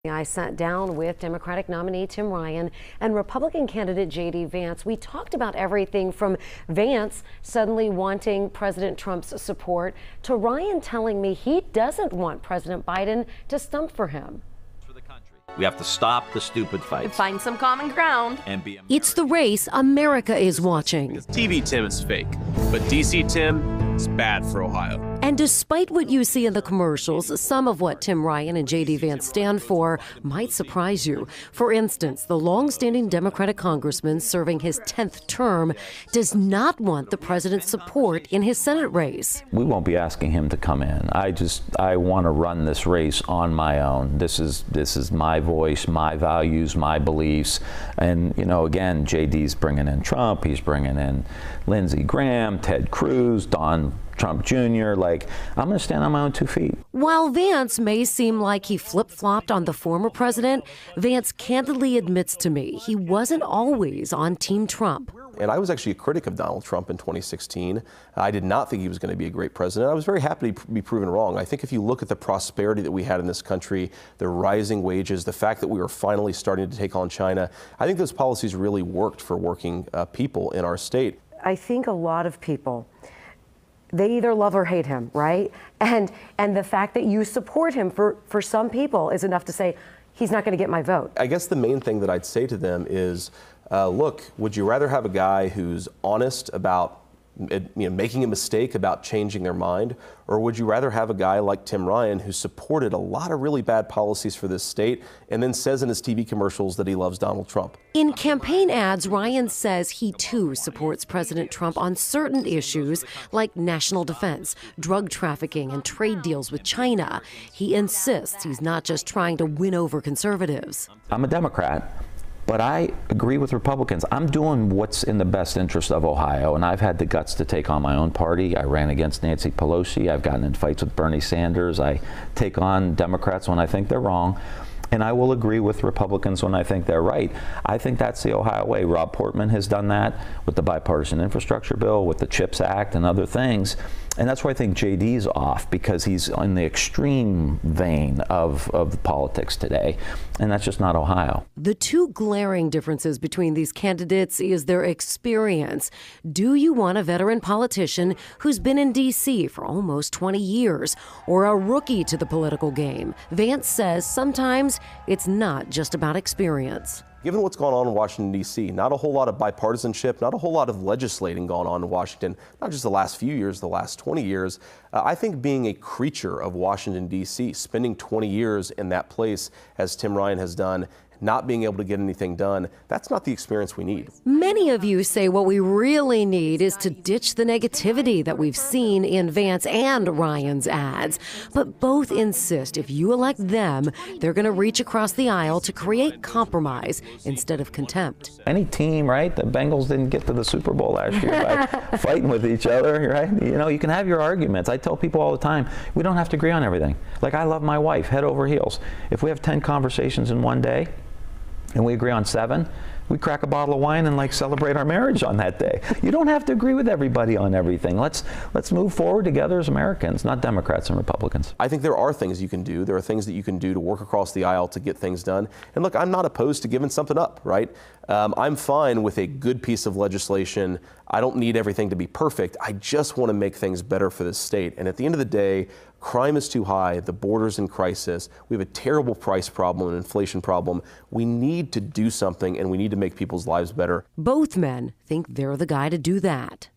I sat down with Democratic nominee Tim Ryan and Republican candidate J.D. Vance. We talked about everything from Vance suddenly wanting President Trump's support to Ryan telling me he doesn't want President Biden to stump for him. We have to stop the stupid fights. Find some common ground. And be It's the race America is watching. TV Tim is fake, but DC Tim is bad for Ohio. And despite what you see in the commercials, some of what Tim Ryan and J.D. Vance stand for might surprise you. For instance, the long-standing Democratic congressman serving his 10th term does not want the president's support in his Senate race. We won't be asking him to come in. I want to run this race on my own. This is my voice, my values, my beliefs. And, you know, again, J.D.'s bringing in Trump. He's bringing in Lindsey Graham, Ted Cruz, Don Trump Jr. Like, I'm going to stand on my own 2 feet. While Vance may seem like he flip-flopped on the former president, Vance candidly admits to me he wasn't always on Team Trump. And I was actually a critic of Donald Trump in 2016. I did not think he was going to be a great president. I was very happy to be proven wrong. I think if you look at the prosperity that we had in this country, the rising wages, the fact that we were finally starting to take on China, I think those policies really worked for working people in our state. I think a lot of people, they either love or hate him, right? And the fact that you support him for some people is enough to say, he's not going to get my vote. I guess the main thing that I'd say to them is, look, would you rather have a guy who's honest about making a mistake about changing their mind, or would you rather have a guy like Tim Ryan who supported a lot of really bad policies for this state and then says in his TV commercials that he loves Donald Trump? In campaign ads, Ryan says he too supports President Trump on certain issues like national defense, drug trafficking, and trade deals with China. He insists he's not just trying to win over conservatives. I'm a Democrat, but I agree with Republicans. I'm doing what's in the best interest of Ohio, and I've had the guts to take on my own party. I ran against Nancy Pelosi. I've gotten in fights with Bernie Sanders. I take on Democrats when I think they're wrong, and I will agree with Republicans when I think they're right. I think that's the Ohio way. Rob Portman has done that with the bipartisan infrastructure bill, with the CHIPS Act and other things. And that's why I think JD's off, because he's in the extreme vein of politics today. And that's just not Ohio. The two glaring differences between these candidates is their experience. Do you want a veteran politician who's been in D.C. for almost 20 years, or a rookie to the political game? Vance says sometimes it's not just about experience. Given what's going on in Washington, D.C., not a whole lot of bipartisanship, not a whole lot of legislating going on in Washington, not just the last few years, the last 20 years. I think being a creature of Washington, D.C., spending 20 years in that place, as Tim Ryan has done, not being able to get anything done, that's not the experience we need. Many of you say what we really need is to ditch the negativity that we've seen in Vance and Ryan's ads. But both insist if you elect them, they're going to reach across the aisle to create compromise instead of contempt. Any team, right? The Bengals didn't get to the Super Bowl last year by fighting with each other, right? You know, you can have your arguments. I tell people all the time, we don't have to agree on everything. Like, I love my wife, head over heels. If we have 10 conversations in one day, and we agree on 7, we crack a bottle of wine and like celebrate our marriage on that day. You don't have to agree with everybody on everything. Let's move forward together as Americans, not Democrats and Republicans. I think there are things you can do. There are things that you can do to work across the aisle to get things done. And look, I'm not opposed to giving something up, right? I'm fine with a good piece of legislation. I don't need everything to be perfect. I just want to make things better for this state. And at the end of the day, crime is too high, the border's in crisis, we have a terrible price problem, an inflation problem. We need to do something, and we need to make people's lives better. Both men think they're the guy to do that.